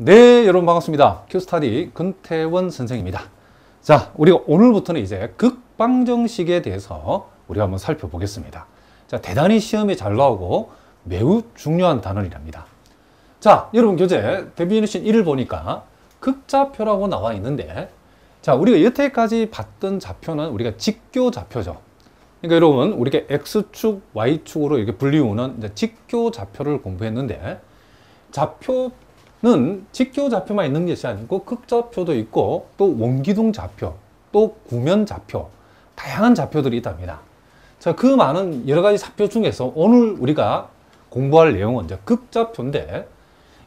네, 여러분 반갑습니다. 큐스타디 근태원 선생입니다. 자, 우리가 오늘부터는 이제 극방정식에 대해서 우리가 한번 살펴보겠습니다. 자, 대단히 시험에 잘 나오고 매우 중요한 단원이랍니다. 자, 여러분 교재 데피니션 1을 보니까 극좌표라고 나와 있는데, 자, 우리가 여태까지 봤던 좌표는 우리가 직교좌표죠. 그러니까 여러분, 우리가 X축, Y축으로 이렇게 불리우는 이제 직교좌표를 공부했는데, 좌표는 직교좌표만 있는 것이 아니고 극좌표도 있고 또 원기둥 좌표, 또 구면좌표, 다양한 좌표들이 있답니다. 자, 그 많은 여러 가지 좌표 중에서 오늘 우리가 공부할 내용은 이제 극좌표인데,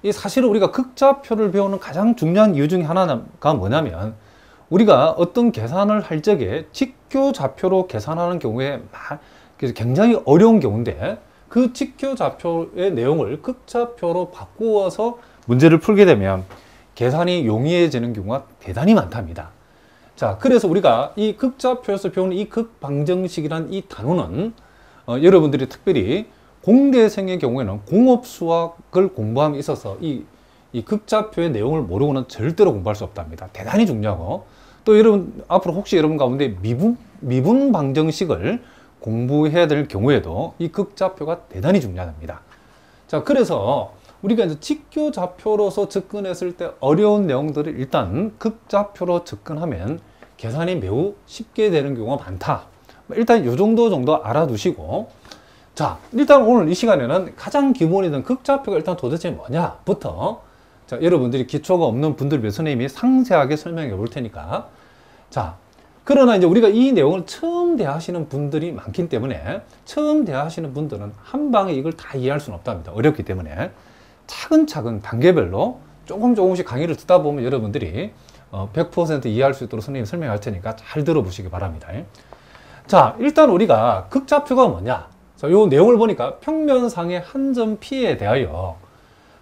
이 사실은 우리가 극좌표를 배우는 가장 중요한 이유 중에 하나가 뭐냐면, 우리가 어떤 계산을 할 적에 직교좌표로 계산하는 경우에 굉장히 어려운 경우인데, 그 직교좌표의 내용을 극좌표로 바꾸어서 문제를 풀게 되면 계산이 용이해지는 경우가 대단히 많답니다. 자, 그래서 우리가 이 극좌표에서 배우는 이 극방정식이라는 이 단어는 여러분들이 특별히 공대생의 경우에는 공업수학을 공부함에 있어서 이 극좌표의 내용을 모르고는 절대로 공부할 수 없답니다. 대단히 중요하고, 또 여러분 앞으로 혹시 여러분 가운데 미분 방정식을 공부해야 될 경우에도 이 극좌표가 대단히 중요합니다. 자, 그래서 우리가 이제 직교좌표로서 접근했을 때 어려운 내용들을 일단 극좌표로 접근하면 계산이 매우 쉽게 되는 경우가 많다. 일단 이 정도 알아두시고, 자, 일단 오늘 이 시간에는 가장 기본이던 극좌표가 일단 도대체 뭐냐부터, 자, 여러분들이 기초가 없는 분들 위해 선생님이 상세하게 설명해 볼 테니까. 자, 그러나 이제 우리가 이 내용을 처음 대하시는 분들이 많기 때문에, 처음 대하시는 분들은 한 방에 이걸 다 이해할 수는 없답니다. 어렵기 때문에 차근차근 단계별로 조금씩 강의를 듣다 보면 여러분들이 100% 이해할 수 있도록 선생님이 설명할 테니까 잘 들어보시기 바랍니다. 자, 일단 우리가 극좌표가 뭐냐? 자, 요 내용을 보니까 평면상의 한 점 P에 대하여,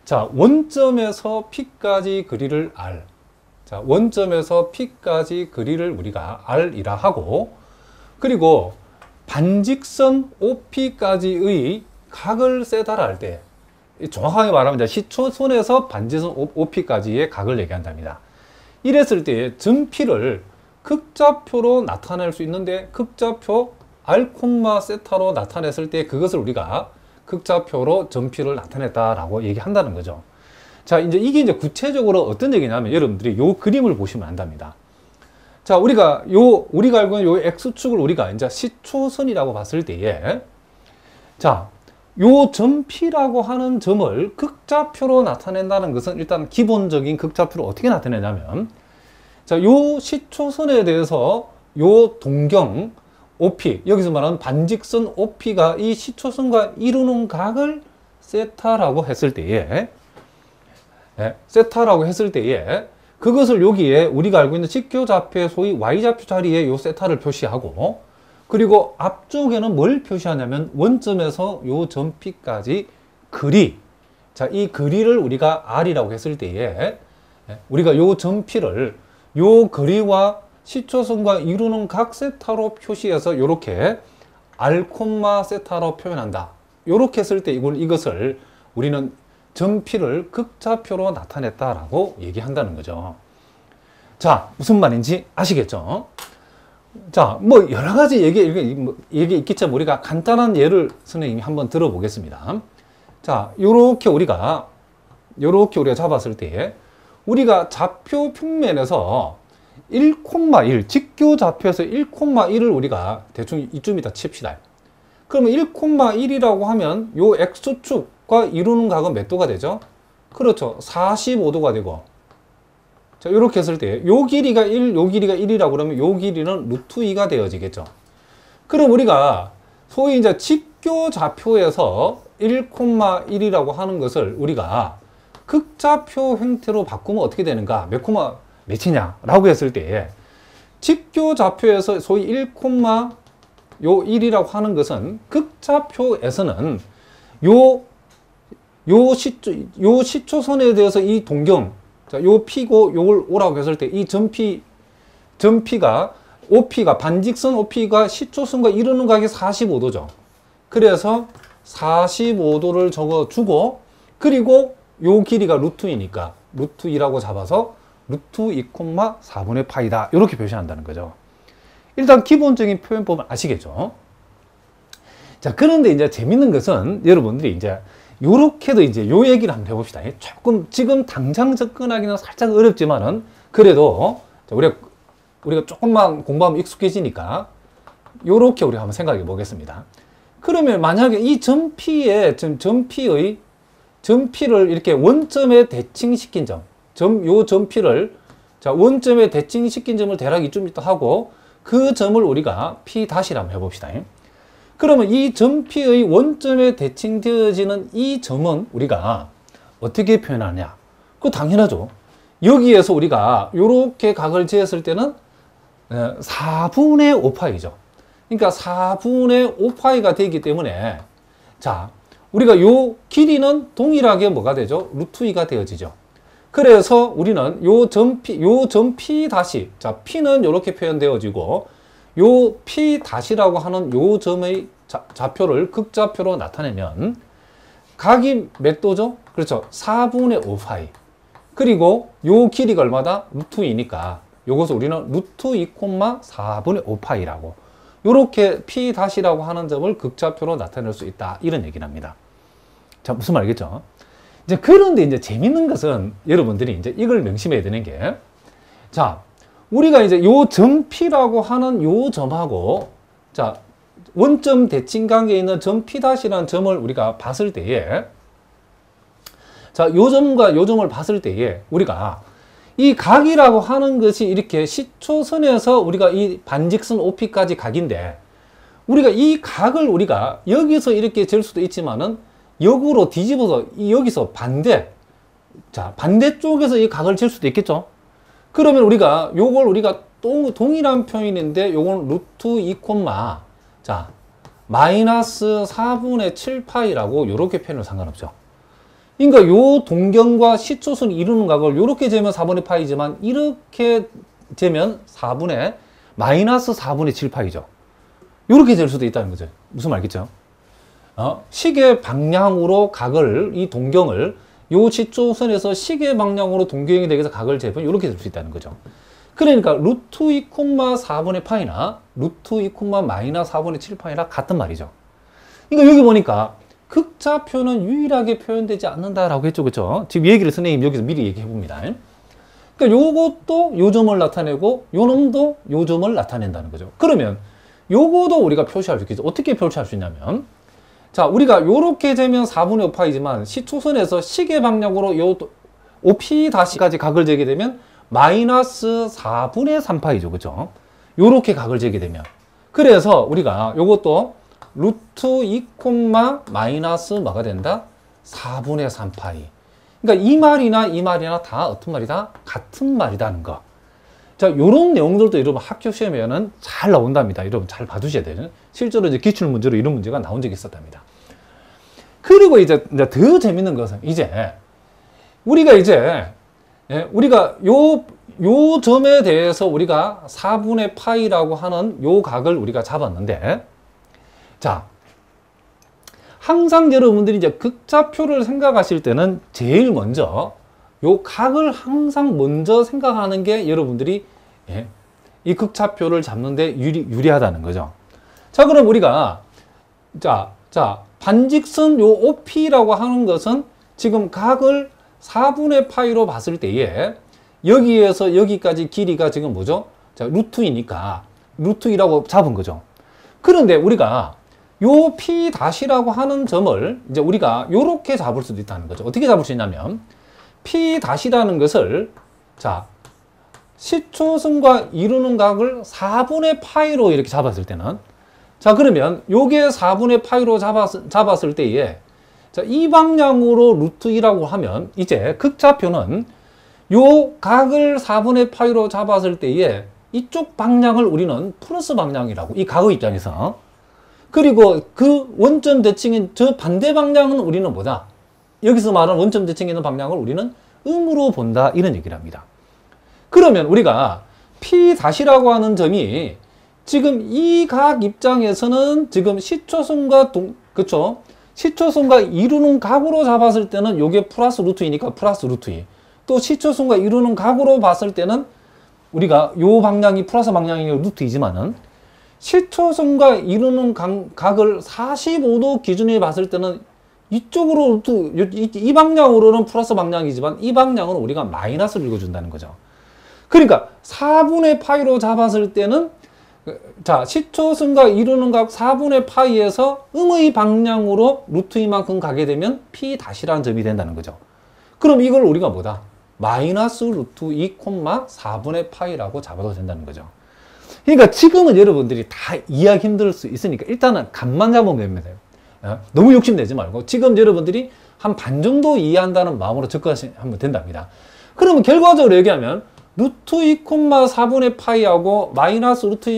자, 원점에서 P까지 거리를 R. 자, 원점에서 P까지 거리를 우리가 R이라 하고, 그리고 반직선 OP까지의 각을 세타라 할 때, 정확하게 말하면 시초선에서 반직선 OP까지의 각을 얘기한답니다. 이랬을 때 점 P를 극좌표로 나타낼 수 있는데, 극좌표 R, 세타로 나타냈을 때 그것을 우리가 극좌표로 점 P를 나타냈다라고 얘기한다는 거죠. 자, 이게 구체적으로 어떤 얘기냐면, 여러분들이 요 그림을 보시면 안답니다. 자, 우리가 알고 있는 요 X축을 우리가 이제 시초선이라고 봤을 때에, 자, 요 점 P라고 하는 점을 극좌표로 나타낸다는 것은 일단 기본적인 극좌표를 어떻게 나타내냐면, 자, 요 시초선에 대해서 요 동경 OP, 여기서 말하는 반직선 OP가 이 시초선과 이루는 각을 세타라고 했을 때에, 그것을 여기에 우리가 알고 있는 직교좌표의 소위 Y좌표 자리에 요 세타를 표시하고, 그리고 앞쪽에는 뭘 표시하냐면 원점에서 요 점 P까지 거리. 자, 이 거리를 우리가 R이라고 했을 때에, 우리가 요 점 P를 요 거리와 시초선과 이루는 각 세타로 표시해서 요렇게 R, 세타로 표현한다. 요렇게 했을 때 이것을 우리는 점 P를 극좌표로 나타냈다라고 얘기한다는 거죠. 자, 무슨 말인지 아시겠죠? 자, 뭐 여러 가지 얘기 있겠지만 우리가 간단한 예를 선생님이 한번 들어보겠습니다. 자, 요렇게 우리가 잡았을 때, 우리가 좌표 평면에서 1,1, 직교좌표에서 1,1을 우리가 대충 이쯤이다 칩시다. 그러면 1,1이라고 하면 요 X축과 이루는 각은 몇 도가 되죠? 그렇죠. 45도가 되고. 자, 요렇게 했을 때 요 길이가 1, 요 길이가 1이라고 그러면 요 길이는 루트 2가 되어지겠죠. 그럼 우리가 소위 이제 직교좌표에서 1,1이라고 하는 것을 우리가 극좌표 형태로 바꾸면 어떻게 되는가? 몇 콤마 몇이냐라고 했을 때, 직교좌표에서 소위 1,1이라고 하는 것은 극좌표에서는 요 시초선에 대해서 이 동경, 자, 요 P고 요걸 O라고 했을 때 이 점 P가 OP가 반직선 OP가 시초선과 이루는 각이 45도죠. 그래서 45도를 적어주고, 그리고 요 길이가 루트이니까 루트 2라고 잡아서 루트 2,4분의 파이다. 이렇게 표시한다는 거죠. 일단 기본적인 표현법은 아시겠죠? 자, 그런데 이제 재밌는 것은 여러분들이 이제 요렇게도 이제 요 얘기를 한번 해봅시다. 조금 지금 당장 접근하기는 살짝 어렵지만은 그래도 우리가 조금만 공부하면 익숙해지니까 요렇게 우리가 한번 생각해 보겠습니다. 그러면 만약에 이 점P의 점P를 이렇게 원점에 대칭시킨 요 점P를 자, 원점에 대칭시킨 점을 대략 이쯤 있다 하고 그 점을 우리가 P'라고 해봅시다. 그러면 이 점P의 원점에 대칭되어지는 이 점은 우리가 어떻게 표현하냐? 그거 당연하죠. 여기에서 우리가 이렇게 각을 재었을 때는 4분의 5파이죠. 그러니까 4분의 5파이가 되기 때문에 자, 우리가 요 길이는 동일하게 뭐가 되죠? 루트 2가 되어지죠. 그래서 우리는 요 점 P 다시, 자, P는 이렇게 표현되어지고 요 P 다시라고 하는 요 점의 좌표를 극좌표로 나타내면 각이 몇 도죠? 그렇죠. 4분의 5파이. 그리고 요 길이가 얼마다? 루트 2니까 요것을 우리는 루트 2,4분의 5파이라고 요렇게 P 다시라고 하는 점을 극좌표로 나타낼 수 있다. 이런 얘기를 합니다. 자, 무슨 말 알겠죠? 이제 그런데 이제 재밌는 것은 여러분들이 이제 이걸 명심해야 되는 게 자, 우리가 이제 요 점 P라고 하는 요 점하고 자, 원점 대칭 관계에 있는 점 P'라는 점을 우리가 봤을 때에 자, 요 점과 요 점을 봤을 때에 우리가 이 각이라고 하는 것이 이렇게 시초선에서 우리가 이 반직선 OP까지 각인데 우리가 이 각을 우리가 여기서 이렇게 잴 수도 있지만은 역으로 뒤집어서 여기서 자, 반대쪽에서 이 각을 잴 수도 있겠죠. 그러면 우리가 요걸 우리가 동일한 표현인데 요건 루트 2, 자, 마이너스 4분의 7파이라고 요렇게 표현을 상관없죠. 그러니까 요 동경과 시초선이 이루는 각을 요렇게 재면 4분의 파이지만 이렇게 재면 마이너스 4분의 7파이죠. 요렇게 잴 수도 있다는 거죠. 무슨 말겠죠? 시계 방향으로 각을, 이 동경을 요 시초선에서 시계 방향으로 동경이 되기 위해서 각을 재면 이렇게 될 수 있다는 거죠. 그러니까 루트 2,4분의 파이나 루트 2, 마이너스 4분의 7파이나 같은 말이죠. 그러니까 여기 보니까 극좌표는 유일하게 표현되지 않는다라고 했죠. 그렇죠? 지금 얘기를 선생님 여기서 미리 얘기해 봅니다. 그러니까 요것도 요 점을 나타내고 요 놈도 요 점을 나타낸다는 거죠. 그러면 요거도 우리가 표시할 수 있겠죠. 어떻게 표시할 수 있냐면 자, 우리가 요렇게 재면 4분의 5파이지만 시초선에서 시계 방향으로 요 OP 다시까지 각을 재게 되면 마이너스 4분의 3파이죠. 그죠? 요렇게 각을 재게 되면. 그래서 우리가 요것도 루트 2, 마이너스 뭐가 된다? 4분의 3파이. 그러니까 이 말이나 다 어떤 말이다? 같은 말이다는 거. 자, 요런 내용들도 여러분 학교 시험에는 잘 나온답니다. 여러분 잘 봐두셔야 돼요. 실제로 이제 기출문제로 이런 문제가 나온 적이 있었답니다. 그리고 이제 더 재밌는 것은 이제 우리가 요 점에 대해서 우리가 4분의 파이라고 하는 요 각을 우리가 잡았는데 자, 항상 여러분들이 이제 극좌표를 생각하실 때는 제일 먼저 요 각을 항상 먼저 생각하는 게 여러분들이 이 극좌표를 잡는데 유리하다는 거죠. 자, 그럼 우리가 자, 반직선 요 OP라고 하는 것은 지금 각을 4분의 파이로 봤을 때에 여기에서 여기까지 길이가 지금 뭐죠? 자, 루트 2니까 루트 2라고 잡은 거죠. 그런데 우리가 요 P 다시라고 하는 점을 이제 우리가 요렇게 잡을 수도 있다는 거죠. 어떻게 잡을 수 있냐면 P 다시라는 것을 자, 시초선과 이루는 각을 4분의 파이로 이렇게 잡았을 때는 자, 그러면 요게 4분의 파이로 잡았을 때에 자, 이 방향으로 루트 2라고 하면 이제 극좌표는 요 각을 4분의 파이로 잡았을 때에 이쪽 방향을 우리는 플러스 방향이라고 이 각의 입장에서 그리고 그 원점 대칭인 저 반대 방향은 우리는 뭐다? 여기서 말하는 원점 대칭에 있는 방향을 우리는 음으로 본다 이런 얘기를 합니다. 그러면 우리가 P 다시라고 하는 점이 지금 이 각 입장에서는 지금 시초선과 시초선과 이루는 각으로 잡았을 때는 요게 플러스 루트 2니까 플러스 루트 2. 또 시초선과 이루는 각으로 봤을 때는 우리가 요 방향이 플러스 방향이 루트 2지만은 시초선과 이루는 각을 45도 기준에 봤을 때는 이쪽으로 이 방향으로는 플러스 방향이지만 이 방향으로 우리가 마이너스를 읽어준다는 거죠. 그러니까 4분의 파이로 잡았을 때는 자 시초선과 이루는 각 4분의 파이에서 음의 방향으로 루트 이만큼 가게 되면 P 다시라는 점이 된다는 거죠. 그럼 이걸 우리가 뭐다? 마이너스 루트 2, 4분의 파이라고 잡아도 된다는 거죠. 그러니까 지금은 여러분들이 다 이해하기 힘들 수 있으니까 일단은 감만 잡으면 됩니다. 너무 욕심내지 말고 지금 여러분들이 한 반 정도 이해한다는 마음으로 접근하시면 된답니다. 그러면 결과적으로 얘기하면 루트 2, 4분의 파이하고 마이너스 루트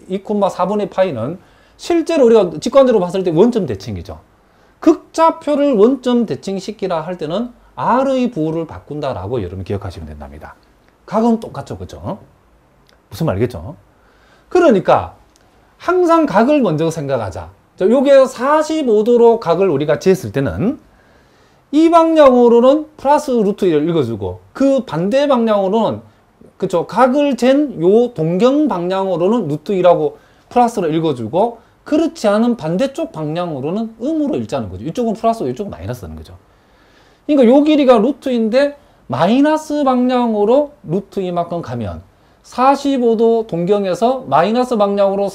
2, 4분의 파이는 실제로 우리가 직관적으로 봤을 때 원점 대칭이죠. 극좌표를 원점 대칭시키라 할 때는 R의 부호를 바꾼다라고 여러분 기억하시면 된답니다. 각은 똑같죠, 그죠? 무슨 말이겠죠? 그러니까 항상 각을 먼저 생각하자. 요게 45도로 각을 우리가 재었을 때는 이 방향으로는 플러스 루트 1을 읽어주고 그 반대 방향으로는 그쵸 각을 잰 요 동경 방향으로는 루트 2라고 플러스로 읽어주고 그렇지 않은 반대쪽 방향으로는 음으로 읽자는 거죠. 이쪽은 플러스고 이쪽은 마이너스라는 거죠. 그러니까 요 길이가 루트인데 마이너스 방향으로 루트 이만큼 가면 45도 동경에서 마이너스 방향으로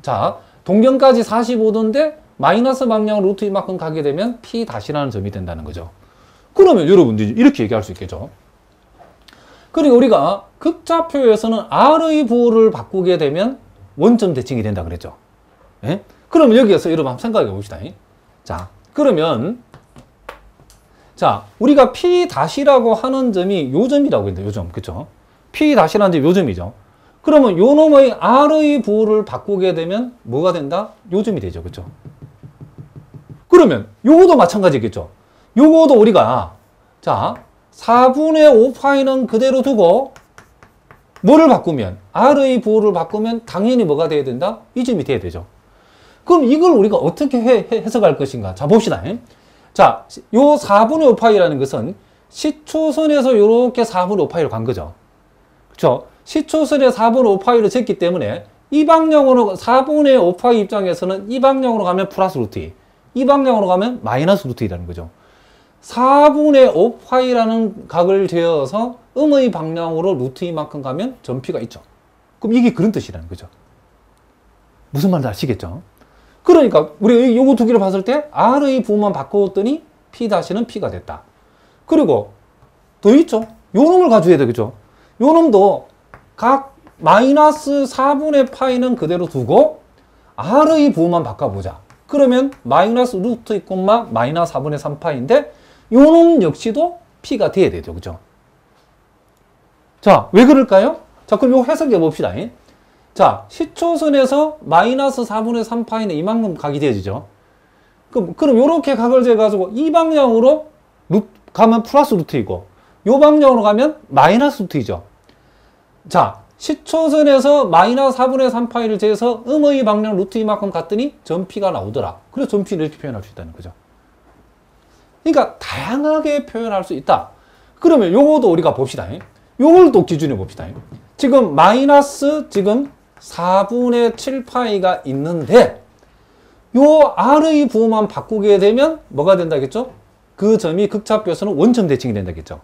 자 동경까지 45도인데 마이너스 방향으로 루트 이만큼 가게 되면 P 다시라는 점이 된다는 거죠. 그러면 여러분들이 이렇게 얘기할 수 있겠죠. 그리고 우리가 극좌표에서는 R의 부호를 바꾸게 되면 원점 대칭이 된다 그랬죠. 예? 그럼 여기에서 여러분 한번 생각해 봅시다. 자, 그러면 자, 우리가 P 다시라고 하는 점이 요 점이라고 했는데 요 점, 그쵸? P 다시라는 점이 요 점이죠. 그러면 요 놈의 R의 부호를 바꾸게 되면 뭐가 된다? 요 점이 되죠, 그쵸? 그러면 요거도 마찬가지겠죠. 요거도 우리가 자 4분의 5파이는 그대로 두고 뭐를 바꾸면 R의 부호를 바꾸면 당연히 뭐가 돼야 된다? 이 점이 돼야 되죠. 그럼 이걸 우리가 어떻게 해석할 것인가? 자 봅시다. 자, 요 4분의 5파이라는 것은 시초선에서 요렇게 4분의 5파이로 간 거죠. 그렇죠? 시초선에 4분의 5파이를 쟀기 때문에 이 방향으로 4분의 5파이 입장에서는 이 방향으로 가면 플러스 루트 2, 이 방향으로 가면 마이너스 루트 2라는 거죠. 4분의 5파이라는 각을 재어서 음의 방향으로 루트 2만큼 가면 점피가 있죠. 그럼 이게 그런 뜻이라는 거죠. 무슨 말인지 아시겠죠? 그러니까 우리 요거 두 개를 봤을 때 R의 부호만 바꾸었더니 P 다시는 P가 됐다. 그리고 더 있죠. 요 놈을 가져야 되겠죠. 요 놈도 각 마이너스 4분의 파이는 그대로 두고 R의 부호만 바꿔보자. 그러면 마이너스 루트 2, 마이너스 4분의 3파인데 요 놈 역시도 P가 돼야 되죠. 그죠? 자, 왜 그럴까요? 자, 그럼 요 해석해 봅시다. 자, 시초선에서 마이너스 4분의 3파이는 이만큼 각이 되어지죠. 그럼 요렇게 각을 재가지고 이 방향으로 가면 플러스 루트이고 요 방향으로 가면 마이너스 루트이죠. 자, 시초선에서 마이너스 4분의 3파이를 재서 음의 방향 루트 이만큼 갔더니 점피가 나오더라. 그래서 점피를 이렇게 표현할 수 있다는 거죠. 그러니까 다양하게 표현할 수 있다. 그러면 요것도 우리가 봅시다. 요걸 또 기준에 봅시다. 지금 마이너스 지금 4분의 7파이가 있는데 요 R의 부호만 바꾸게 되면 뭐가 된다겠죠? 그 점이 극좌표에서는 원점 대칭이 된다겠죠.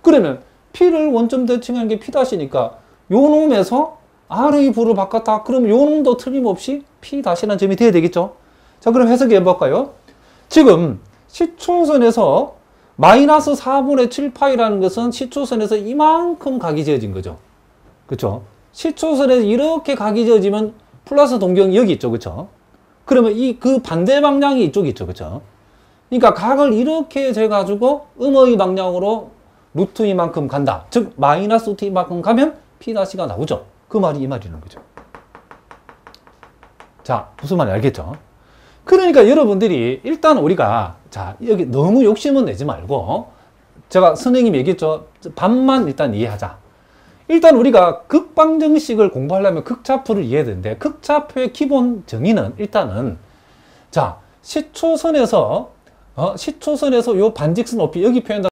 그러면 P를 원점 대칭하는 게 P-니까 요 놈에서 R의 부호를 바꿨다. 그럼 요 놈도 틀림없이 P-라는 점이 돼야 되겠죠. 자, 그럼 해석해 볼까요? 지금 시초선에서 마이너스 4분의 7파이라는 것은 시초선에서 이만큼 각이 지어진 거죠. 그렇죠? 시초선에서 이렇게 각이 지어지면 플러스 동경이 여기 있죠. 그렇죠? 그러면 그 반대 방향이 이쪽이 있죠. 그렇죠? 그러니까 각을 이렇게 재가지고 음의 방향으로 루트 이만큼 간다. 즉 마이너스 루트 이만큼 가면 P'가 나오죠. 그 말이 이 말이라는 거죠. 자, 무슨 말인지 알겠죠? 그러니까 여러분들이 일단 우리가 자 여기 너무 욕심은 내지 말고 제가 선생님이 얘기했죠. 반만 일단 이해하자. 일단 우리가 극방정식을 공부하려면 극좌표를 이해해야 되는데 극좌표의 기본 정의는 일단은 자 시초선에서 요 반직선 높이 여기 표현다.